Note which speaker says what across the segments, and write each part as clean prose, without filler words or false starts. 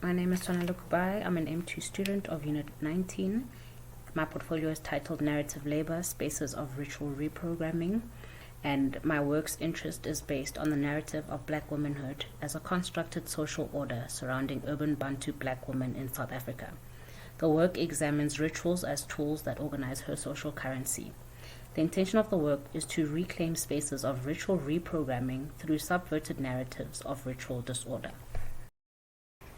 Speaker 1: My name is Tshwanelo Kubayi. I'm an M2 student of Unit 19. My portfolio is titled Narrative Labor, Spaces of Ritual Reprogramming, and my work's interest is based on the narrative of Black womanhood as a constructed social order surrounding urban Bantu Black women in South Africa. The work examines rituals as tools that organize her social currency. The intention of the work is to reclaim spaces of ritual reprogramming through subverted narratives of ritual disorder.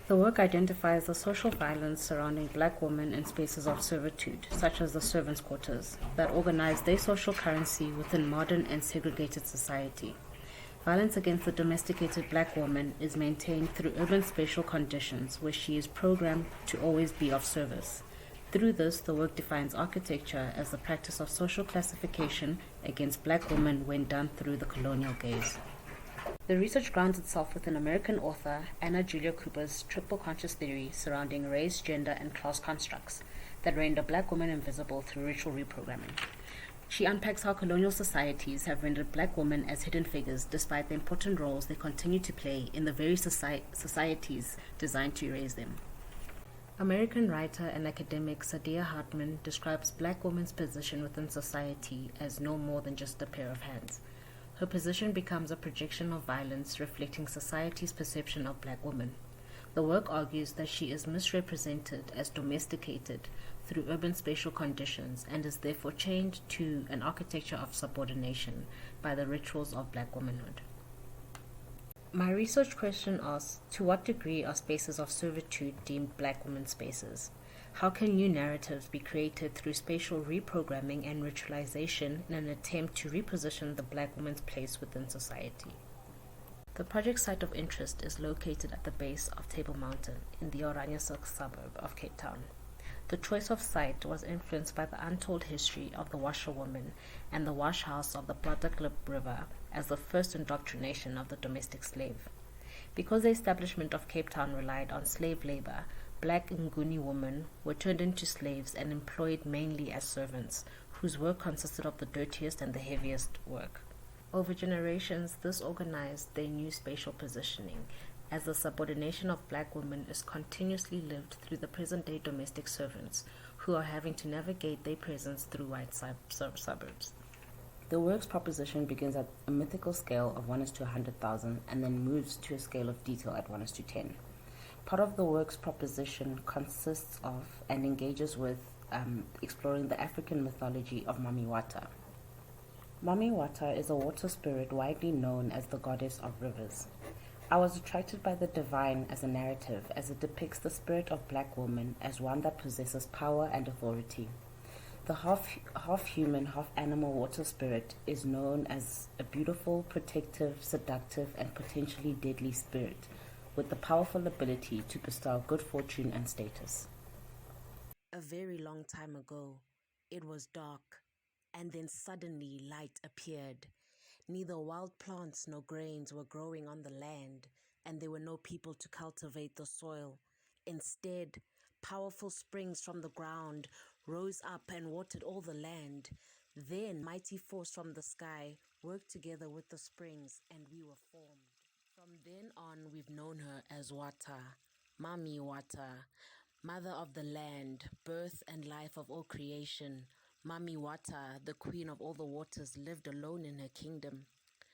Speaker 1: The work identifies the social violence surrounding Black women in spaces of servitude, such as the servants' quarters, that organize their social currency within modern and segregated society. Violence against the domesticated Black woman is maintained through urban spatial conditions where she is programmed to always be of service. Through this, the work defines architecture as the practice of social classification against Black women when done through the colonial gaze. The research grounds itself within American author Anna Julia Cooper's triple conscious theory surrounding race, gender, and class constructs that render Black women invisible through ritual reprogramming. She unpacks how colonial societies have rendered Black women as hidden figures despite the important roles they continue to play in the very societies designed to erase them. American writer and academic Saidiya Hartman describes Black women's position within society as no more than just a pair of hands. Her position becomes a projection of violence reflecting society's perception of Black women. The work argues that she is misrepresented as domesticated through urban spatial conditions and is therefore chained to an architecture of subordination by the rituals of Black womanhood. My research question asks, to what degree are spaces of servitude deemed Black women spaces? How can new narratives be created through spatial reprogramming and ritualization in an attempt to reposition the Black woman's place within society? The project site of interest is located at the base of Table Mountain in the Oranjezicht suburb of Cape Town. The choice of site was influenced by the untold history of the washerwoman and the wash house of the Watropolis River as the first indoctrination of the domestic slave. Because the establishment of Cape Town relied on slave labor, Black Nguni women were turned into slaves and employed mainly as servants, whose work consisted of the dirtiest and the heaviest work. Over generations, this organized their new spatial positioning, as the subordination of Black women is continuously lived through the present-day domestic servants, who are having to navigate their presence through white suburbs. The work's proposition begins at a mythical scale of 1:100,000 and then moves to a scale of detail at 1:10. Part of the work's proposition consists of and engages with exploring the African mythology of Mami Wata. Mami Wata is a water spirit widely known as the goddess of rivers. I was attracted by the divine as a narrative as it depicts the spirit of Black woman as one that possesses power and authority. The half human, half animal water spirit is known as a beautiful, protective, seductive, and potentially deadly spirit with the powerful ability to bestow good fortune and status.
Speaker 2: A very long time ago, it was dark, and then suddenly light appeared. Neither wild plants nor grains were growing on the land, and there were no people to cultivate the soil. Instead, powerful springs from the ground rose up and watered all the land. Then, mighty force from the sky worked together with the springs, and we were formed. From then on, we've known her as Wata, Mami Wata, mother of the land, birth and life of all creation. Mami Wata, the queen of all the waters, lived alone in her kingdom.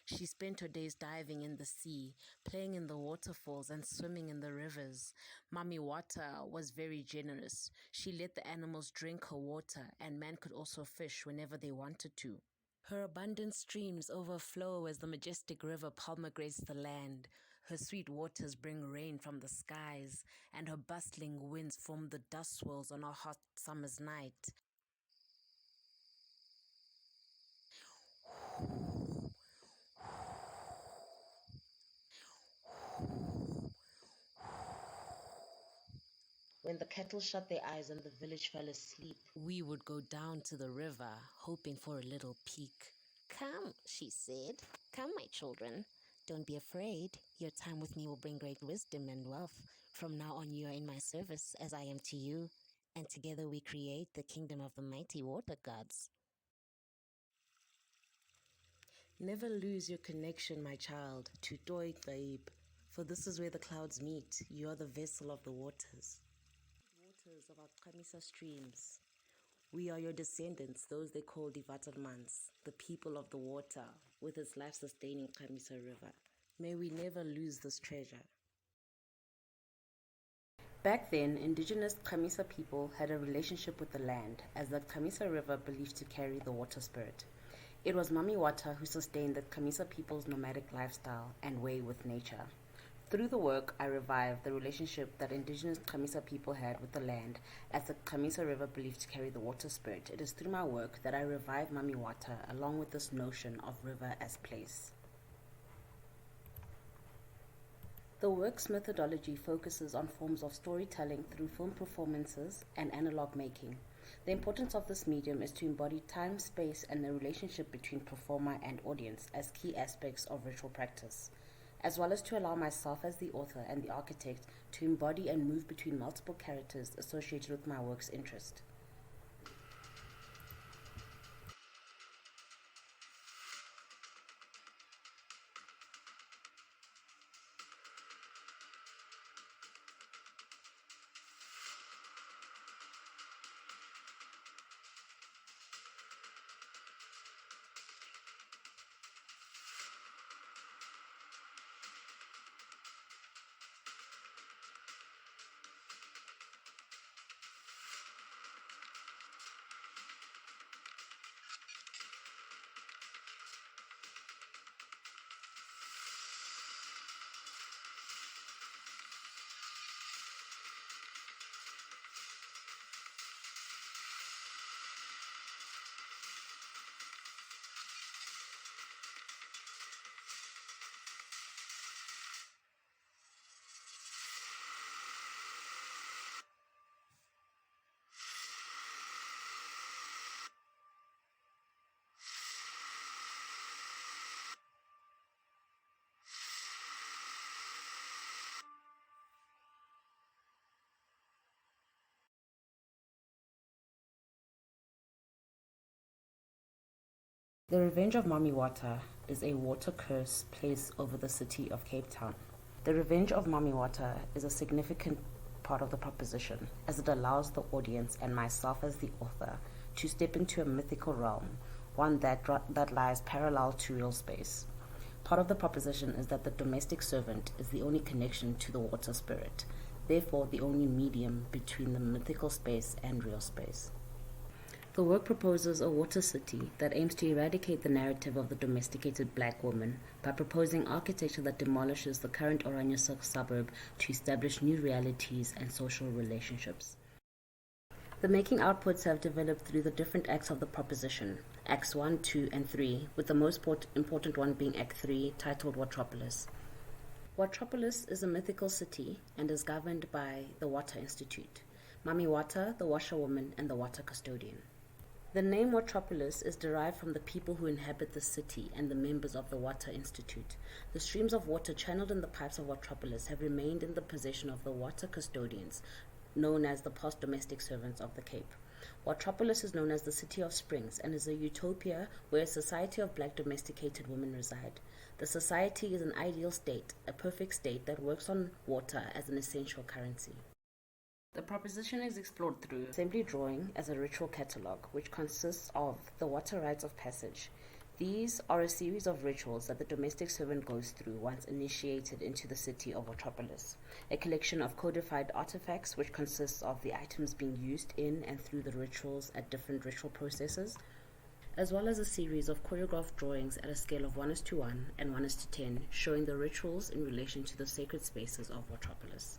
Speaker 2: She spent her days diving in the sea, playing in the waterfalls and swimming in the rivers. Mami Wata was very generous. She let the animals drink her water, and man could also fish whenever they wanted to. Her abundant streams overflow as the majestic river palmagrates the land. Her sweet waters bring rain from the skies, and her bustling winds form the dust swirls on a hot summer's night. When the cattle shut their eyes and the village fell asleep, we would go down to the river, hoping for a little peek.
Speaker 3: Come, she said. Come, my children. Don't be afraid. Your time with me will bring great wisdom and wealth. From now on, you are in my service, as I am to you. And together we create the kingdom of the mighty water gods.
Speaker 2: Never lose your connection, my child, to Toy Taib, For this is where the clouds meet. You are the vessel of the waters. Waters of our Camissa streams. We are your descendants, those they call the Watropolis, the people of the water, with its life-sustaining Camissa River. May we never lose this treasure.
Speaker 1: Back then, indigenous Camissa people had a relationship with the land, as the Camissa River believed to carry the water spirit. It was Mami Wata who sustained the Camissa people's nomadic lifestyle and way with nature. Through the work, I revived the relationship that indigenous Camissa people had with the land, as the Camissa River believed to carry the water spirit. It is through my work that I revive Mami Wata, along with this notion of river as place. The work's methodology focuses on forms of storytelling through film performances and analog making. The importance of this medium is to embody time, space, and the relationship between performer and audience as key aspects of ritual practice, as well as to allow myself as the author and the architect to embody and move between multiple characters associated with my work's interest. The Revenge of Mami Wata is a water curse placed over the city of Cape Town. The Revenge of Mami Wata is a significant part of the proposition, as it allows the audience and myself as the author to step into a mythical realm, one that lies parallel to real space. Part of the proposition is that the domestic servant is the only connection to the water spirit, therefore the only medium between the mythical space and real space. The work proposes a water city that aims to eradicate the narrative of the domesticated black woman by proposing architecture that demolishes the current Oranjezicht suburb to establish new realities and social relationships. The making outputs have developed through the different acts of the proposition, Acts 1, 2, and 3, with the most important one being Act 3, titled Watropolis. Watropolis is a mythical city and is governed by the Water Institute, Mami Wata, the washerwoman, and the water custodian. The name Watropolis is derived from the people who inhabit the city and the members of the Water Institute. The streams of water channeled in the pipes of Watropolis have remained in the possession of the water custodians, known as the past domestic servants of the Cape. Watropolis is known as the City of Springs and is a utopia where a society of black domesticated women reside. The society is an ideal state, a perfect state that works on water as an essential currency. The proposition is explored through assembly drawing as a ritual catalogue, which consists of the water rites of passage. These are a series of rituals that the domestic servant goes through once initiated into the city of Watropolis, a collection of codified artifacts which consists of the items being used in and through the rituals at different ritual processes, as well as a series of choreographed drawings at a scale of 1:1 and 1:10, showing the rituals in relation to the sacred spaces of Watropolis.